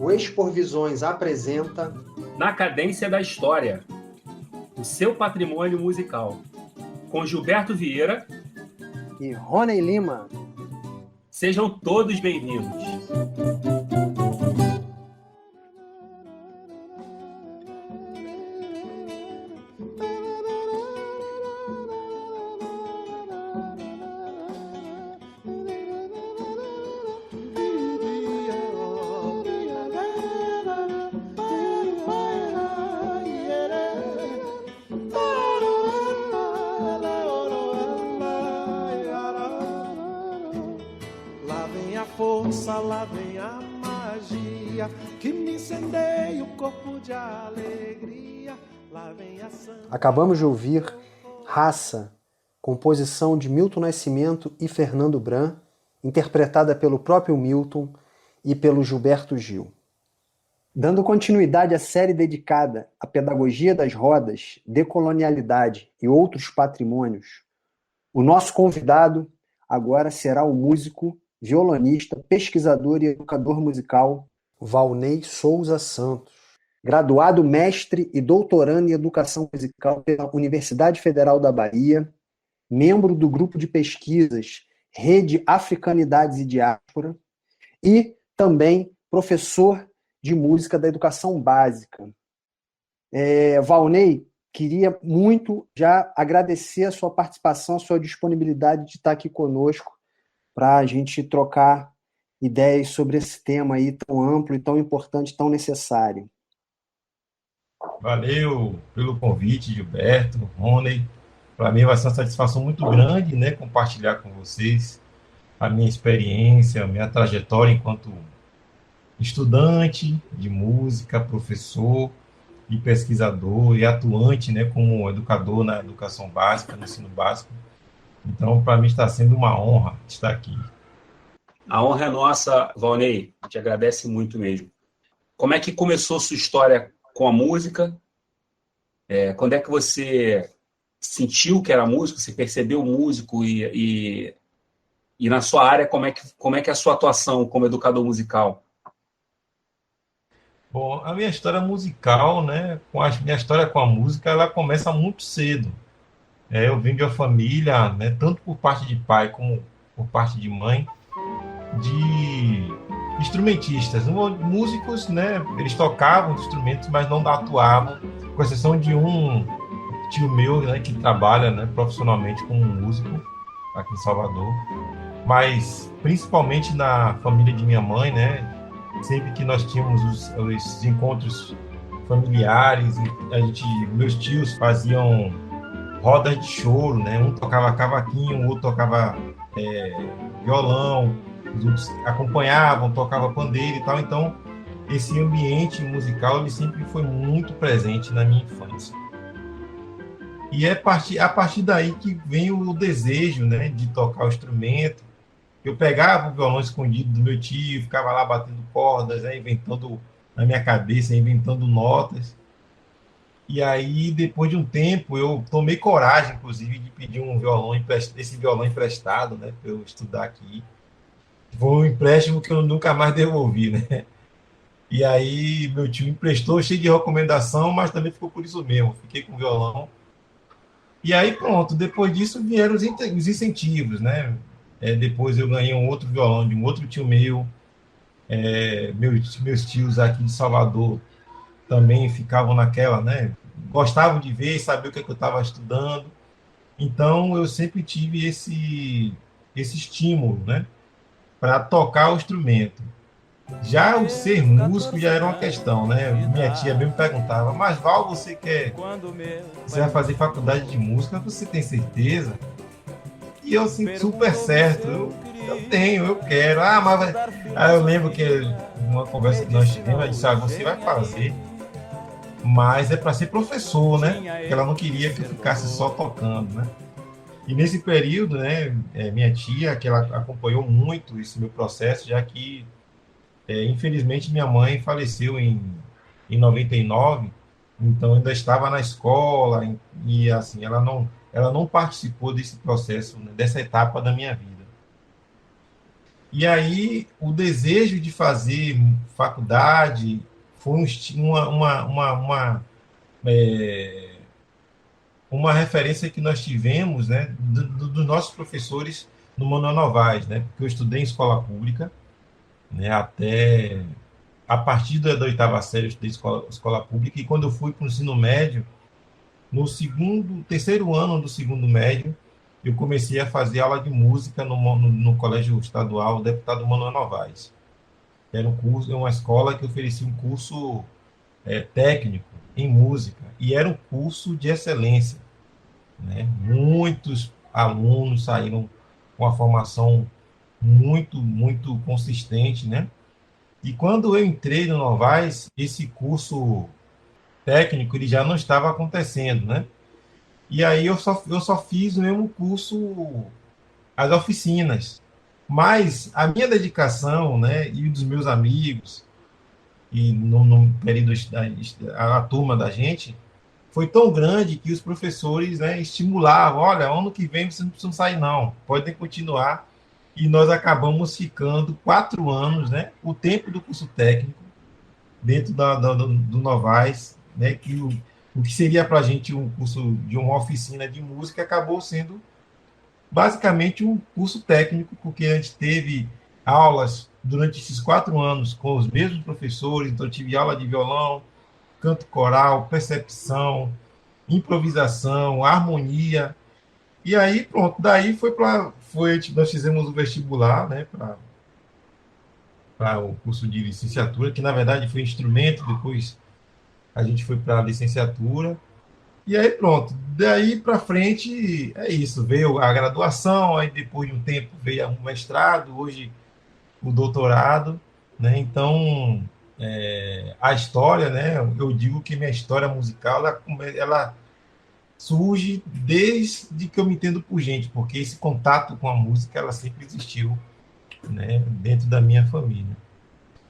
O Exporvisões apresenta Na Cadência da História, o seu patrimônio musical, com Gilberto Vieira e Rony Lima. Sejam todos bem-vindos. Lá vem a magia que me incendeia o corpo de alegria. Lá vem a Acabamos de ouvir Raça, composição de Milton Nascimento e Fernando Bran, interpretada pelo próprio Milton e pelo Gilberto Gil. Dando continuidade à série dedicada à pedagogia das rodas, decolonialidade e outros patrimônios, o nosso convidado agora será o músico, violonista, pesquisador e educador musical Valnei Souza Santos, graduado mestre e doutorando em educação musical pela Universidade Federal da Bahia, membro do grupo de pesquisas Rede Africanidades e Diáspora e também professor de música da educação básica. Valnei, queria muito já agradecer a sua participação, a sua disponibilidade de estar aqui conosco para a gente trocar ideias sobre esse tema aí tão amplo e tão importante, tão necessário. Valeu pelo convite, Gilberto, Rony. Para mim vai ser uma satisfação muito grande, né, compartilhar com vocês a minha experiência, a minha trajetória enquanto estudante de música, professor e pesquisador e atuante, né, como educador na educação básica, no ensino básico. Então, para mim está sendo uma honra estar aqui. A honra é nossa, Valnei. Te agradece muito mesmo. Como é que começou sua história com a música? Quando é que você sentiu que era músico? Você percebeu músico? E na sua área, como é que é a sua atuação como educador musical? Bom, a minha história musical, né, minha história com a música, ela começa muito cedo. Eu vim de uma família, né, tanto por parte de pai como por parte de mãe, de instrumentistas, músicos, né, eles tocavam instrumentos, mas não atuavam, com exceção de um tio meu, né, que trabalha, né, profissionalmente como músico aqui em Salvador, mas principalmente na família de minha mãe, né, sempre que nós tínhamos os encontros familiares, meus tios faziam rodas de choro, né? Um tocava cavaquinho, o outro tocava violão, os outros acompanhavam, tocavam pandeiro e tal. Então, esse ambiente musical ele sempre foi muito presente na minha infância. E é a partir daí que vem o desejo, né, de tocar o instrumento. Eu pegava o violão escondido do meu tio, ficava lá batendo cordas, né, inventando na minha cabeça, inventando notas. E aí, depois de um tempo, eu tomei coragem, inclusive, de pedir esse violão emprestado, né, para eu estudar aqui. Foi um empréstimo que eu nunca mais devolvi, né? E aí, meu tio emprestou, cheio de recomendação, mas também ficou por isso mesmo. Fiquei com o violão. E aí, pronto, depois disso vieram os incentivos, né? Depois eu ganhei um outro violão de um outro tio meu. Meus tios aqui de Salvador também ficavam naquela, né? Gostavam de ver e saber o que eu estava estudando. Então, eu sempre tive esse estímulo, né? Para tocar o instrumento. Já o ser músico já era uma questão, né? Minha tia me perguntava, mas Val, você vai fazer faculdade de música, você tem certeza? E eu, assim, super certo, eu quero. Mas aí eu lembro que numa conversa que nós tivemos, ela disse, você vai fazer, mas é para ser professor, né? Porque ela não queria que eu ficasse só tocando, né? E nesse período, né, minha tia, que ela acompanhou muito esse meu processo, já que, infelizmente, minha mãe faleceu em 99, então eu ainda estava na escola, e assim, ela não participou desse processo, né, dessa etapa da minha vida. E aí o desejo de fazer faculdade foi é, uma referência que nós tivemos, né, dos nossos professores no Manuel Novaes, né, porque eu estudei em escola pública, né, até a partir da oitava série eu estudei escola pública, e quando eu fui para o ensino médio, no terceiro ano do segundo médio, eu comecei a fazer aula de música no Colégio Estadual Deputado Manuel Novaes. Era um curso, uma escola que oferecia um curso técnico em música, e era um curso de excelência, né? Muitos alunos saíram com a formação muito consistente, né? E quando eu entrei no Novaes, esse curso técnico ele já não estava acontecendo, né? E aí eu só fiz o mesmo curso, as oficinas. Mas a minha dedicação, né, e dos meus amigos, e no período a turma da gente, foi tão grande que os professores, né, estimulavam, olha, ano que vem vocês não precisam sair não, podem continuar. E nós acabamos ficando 4 anos, né, o tempo do curso técnico, dentro do Novaes, né, que o que seria para a gente um curso de uma oficina de música acabou sendo basicamente um curso técnico, porque a gente teve aulas durante esses 4 anos com os mesmos professores, então eu tive aula de violão, canto coral, percepção, improvisação, harmonia, e aí pronto, daí nós fizemos o vestibular, né, para o curso de licenciatura, que na verdade foi instrumento, depois a gente foi para a licenciatura, e aí pronto, daí para frente é isso, veio a graduação, aí depois de um tempo veio um mestrado, hoje o doutorado, né? Então a história, né? Eu digo que minha história musical ela surge desde que eu me entendo por gente, porque esse contato com a música ela sempre existiu, né? Dentro da minha família.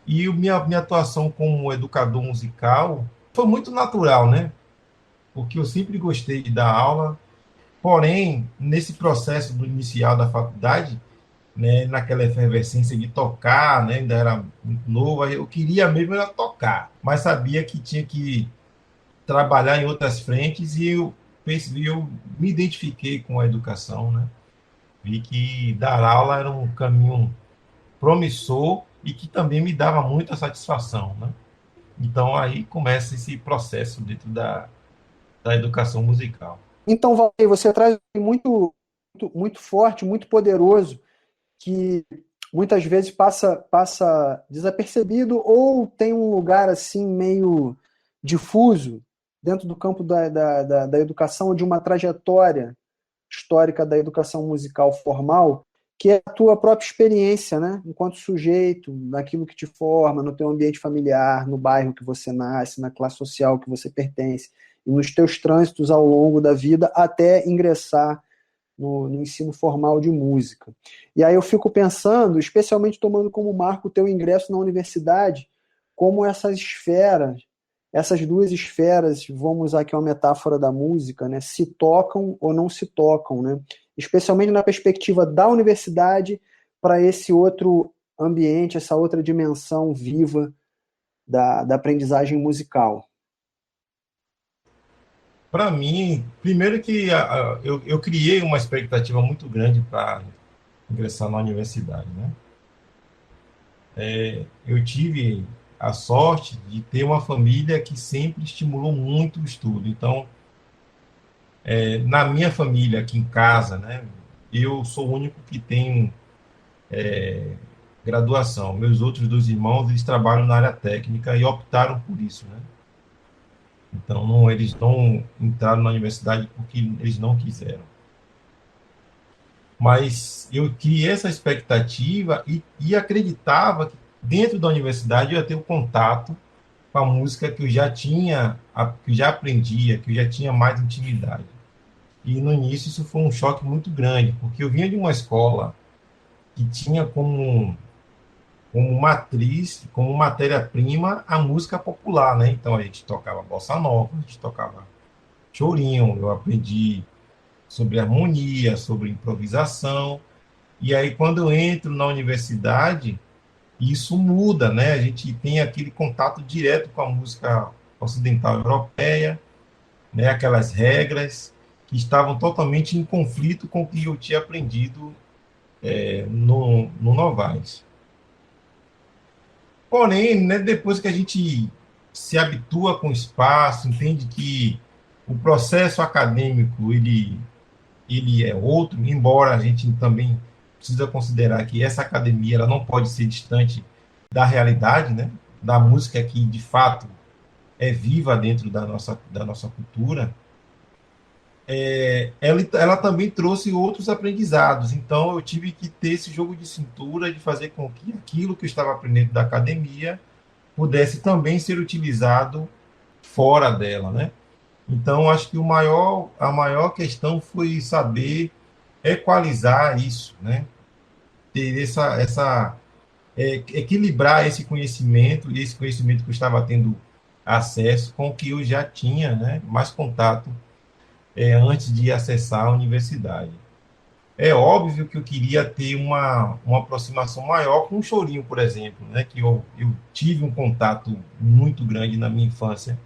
E minha atuação como educador musical foi muito natural, né? Porque eu sempre gostei de dar aula, porém, nesse processo do inicial da faculdade, né, naquela efervescência de tocar, né, ainda era muito novo, eu queria mesmo era tocar, mas sabia que tinha que trabalhar em outras frentes e eu me identifiquei com a educação, né? Vi que dar aula era um caminho promissor e que também me dava muita satisfação, né? Então aí começa esse processo dentro da educação musical. Então, Valdir, você traz muito forte, muito poderoso, que muitas vezes passa desapercebido ou tem um lugar assim meio difuso dentro do campo da educação, de uma trajetória histórica da educação musical formal, que é a tua própria experiência, né? Enquanto sujeito, naquilo que te forma, no teu ambiente familiar, no bairro que você nasce, na classe social que você pertence, e nos teus trânsitos ao longo da vida até ingressar no ensino formal de música. E aí eu fico pensando, especialmente tomando como marco o teu ingresso na universidade, como essas esferas, essas duas esferas, vamos usar aqui uma metáfora da música, né, se tocam ou não se tocam, né? Especialmente na perspectiva da universidade para esse outro ambiente, essa outra dimensão viva da aprendizagem musical. Para mim, primeiro que eu criei uma expectativa muito grande para ingressar na universidade, né? Eu tive a sorte de ter uma família que sempre estimulou muito o estudo. Então, na minha família, aqui em casa, né, eu sou o único que tem graduação. Meus outros dois irmãos, eles trabalham na área técnica e optaram por isso, né? Então, eles não entraram na universidade porque eles não quiseram. Mas eu criei essa expectativa e acreditava que dentro da universidade eu ia ter um contato com a música que eu já tinha, que eu já aprendia, que eu já tinha mais intimidade. E no início isso foi um choque muito grande, porque eu vinha de uma escola que tinha como matriz, como matéria-prima, a música popular, né? Então a gente tocava bossa nova, a gente tocava chorinho, eu aprendi sobre harmonia, sobre improvisação, E aí, quando eu entro na universidade, isso muda, né? A gente tem aquele contato direto com a música ocidental europeia, né? Aquelas regras que estavam totalmente em conflito com o que eu tinha aprendido no Novaes. Porém, né, depois que a gente se habitua com o espaço, entende que o processo acadêmico ele é outro, embora a gente também precisa considerar que essa academia ela não pode ser distante da realidade, né, da música que de fato é viva dentro da nossa cultura. Ela também trouxe outros aprendizados. Então, eu tive que ter esse jogo de cintura de fazer com que aquilo que eu estava aprendendo da academia pudesse também ser utilizado fora dela, né? Então, acho que a maior questão foi saber equalizar isso, né? Ter equilibrar esse conhecimento e esse conhecimento que eu estava tendo acesso com o que eu já tinha, né? Mais contato antes de acessar a universidade. É óbvio que eu queria ter uma aproximação maior com o chorinho, por exemplo, né? Que eu tive um contato muito grande na minha infância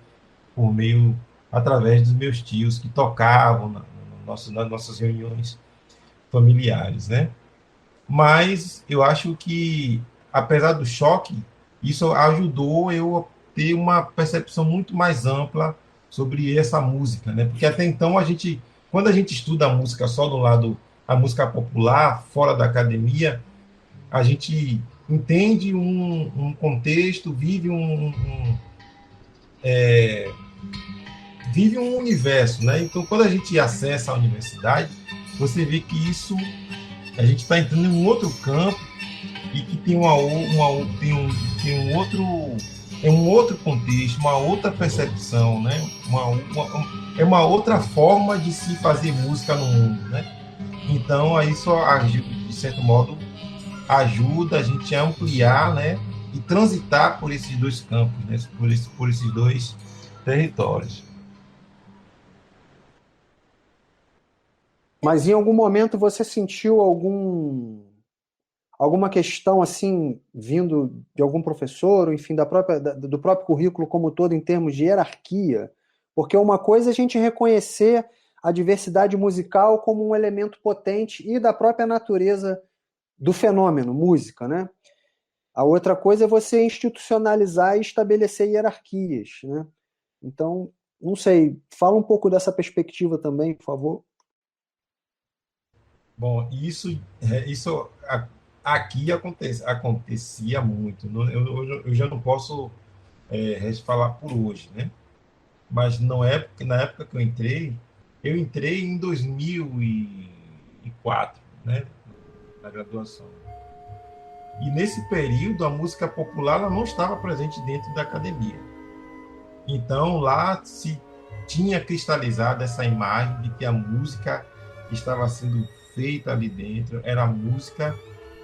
através dos meus tios que tocavam nas nossas reuniões familiares, né? Mas eu acho que, apesar do choque, isso ajudou eu a ter uma percepção muito mais ampla sobre essa música, né? Porque até então quando a gente estuda a música só do lado, a música popular, fora da academia, a gente entende um contexto, vive um universo, né? Então, quando a gente acessa a universidade, você vê que a gente está entrando em um outro campo e que tem um outro contexto, uma outra percepção, né? É uma outra forma de se fazer música no mundo, né? Então, aí só de certo modo ajuda a gente a ampliar, né? E transitar por esses dois campos, né? Por esses dois territórios. Mas em algum momento você sentiu alguma questão assim vindo de algum professor, ou enfim, do próprio currículo como todo em termos de hierarquia? Porque uma coisa é a gente reconhecer a diversidade musical como um elemento potente e da própria natureza do fenômeno, música, né? A outra coisa é você institucionalizar e estabelecer hierarquias, né? Então, não sei, fala um pouco dessa perspectiva também, por favor. Bom, isso aqui acontecia muito. Eu já não posso falar por hoje, né? Mas na época que eu entrei em 2004, né? Na graduação. E nesse período a música popular ela não estava presente dentro da academia. Então lá se tinha cristalizado essa imagem de que a música estava sendo feita ali dentro, era música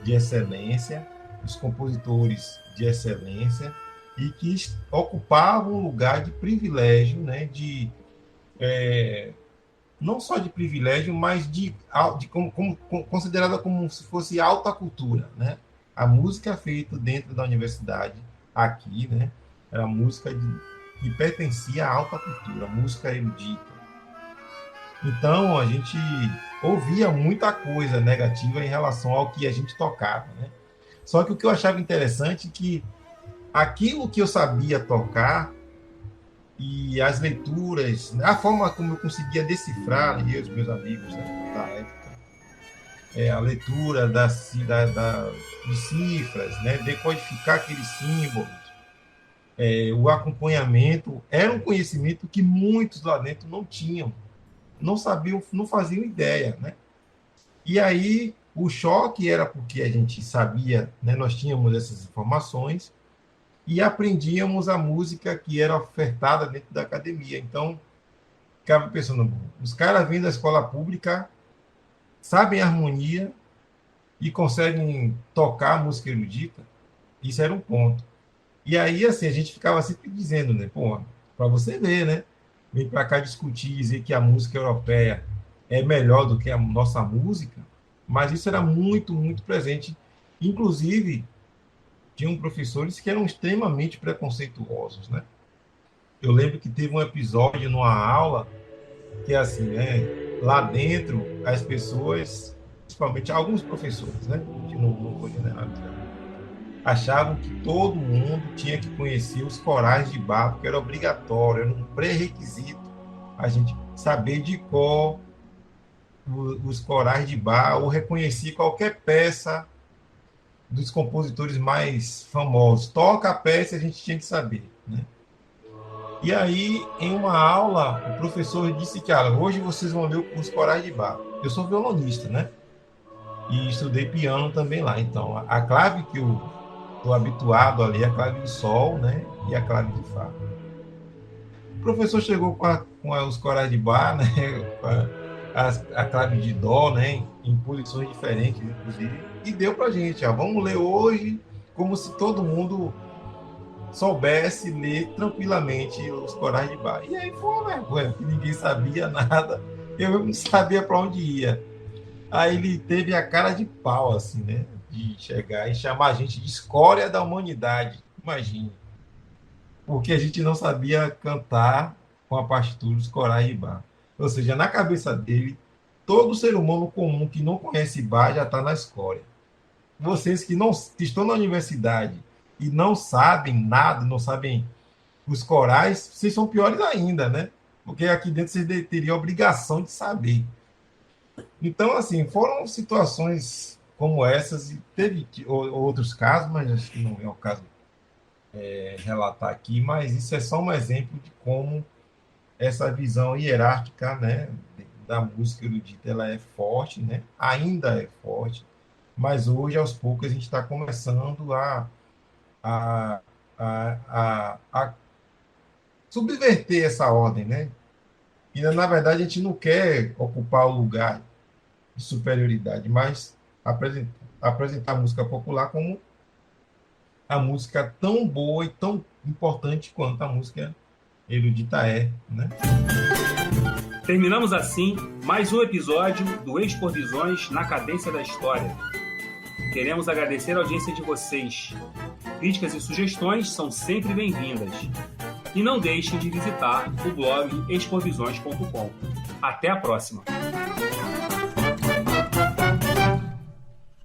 de excelência, os compositores de excelência, e que ocupavam um lugar de privilégio, né, não só de privilégio, mas considerada como se fosse alta cultura, né? A música feita dentro da universidade, aqui, né, era música que pertencia à alta cultura, música erudita. Então, a gente ouvia muita coisa negativa em relação ao que a gente tocava, né? Só que o que eu achava interessante é que aquilo que eu sabia tocar e as leituras, a forma como eu conseguia decifrar, eu e os meus amigos, né, da época, a leitura de cifras, né, decodificar aqueles símbolos, o acompanhamento, era um conhecimento que muitos lá dentro não tinham, não sabiam, não faziam ideia, né? E aí o choque era porque a gente sabia, né, nós tínhamos essas informações e aprendíamos a música que era ofertada dentro da academia. Então, ficava pensando, os caras vêm da escola pública, sabem a harmonia e conseguem tocar a música erudita. Isso era um ponto. E aí, assim, a gente ficava sempre dizendo, né, pô, para você ver, né, vem para cá discutir, dizer que a música europeia é melhor do que a nossa música, Mas isso era muito, muito presente. Inclusive, tinham professores que eram extremamente preconceituosos, né? Eu lembro que teve um episódio numa aula que, assim, né? Lá dentro, as pessoas, principalmente alguns professores, né? Que não vou generalizar, achavam que todo mundo tinha que conhecer os corais de Bach, porque era obrigatório, era um pré-requisito a gente saber de cor os corais de Bach ou reconhecer qualquer peça dos compositores mais famosos. Toca a peça, a gente tinha que saber, né? E aí, em uma aula, o professor disse que hoje vocês vão ler os corais de Bach. Eu sou violonista, né? E estudei piano também lá. Então, a clave que eu estou habituado ali é a clave de sol, né? E a clave de fá. O professor chegou com os corais de Bach, né? A clave de dó, né? Em posições diferentes, inclusive, e deu para a gente. Vamos ler hoje como se todo mundo soubesse ler tranquilamente os corais de Bach. E aí foi uma vergonha, porque ninguém sabia nada, eu não sabia para onde ia. Aí ele teve a cara de pau, assim, né? De chegar e chamar a gente de escória da humanidade, imagine. Porque a gente não sabia cantar com a partitura dos corais de Bach. Ou seja, na cabeça dele, todo ser humano comum que não conhece Bach já está na escória. Vocês que estão na universidade e não sabem nada, não sabem os corais, vocês são piores ainda, né? Porque aqui dentro vocês teriam a obrigação de saber. Então, assim, foram situações como essas, e teve outros casos, mas acho que não é o caso relatar aqui, mas isso é só um exemplo de como essa visão hierárquica, né, da música erudita, ela é forte, né? Ainda é forte, mas hoje, aos poucos, a gente está começando a subverter essa ordem, né? E, na verdade, a gente não quer ocupar o lugar de superioridade, mas apresentar a música popular como a música tão boa e tão importante quanto a música erudita é, né? Terminamos assim mais um episódio do Exposições na Cadência da História. Queremos agradecer a audiência de vocês. Críticas e sugestões são sempre bem-vindas. E não deixem de visitar o blog exposições.com. Até a próxima!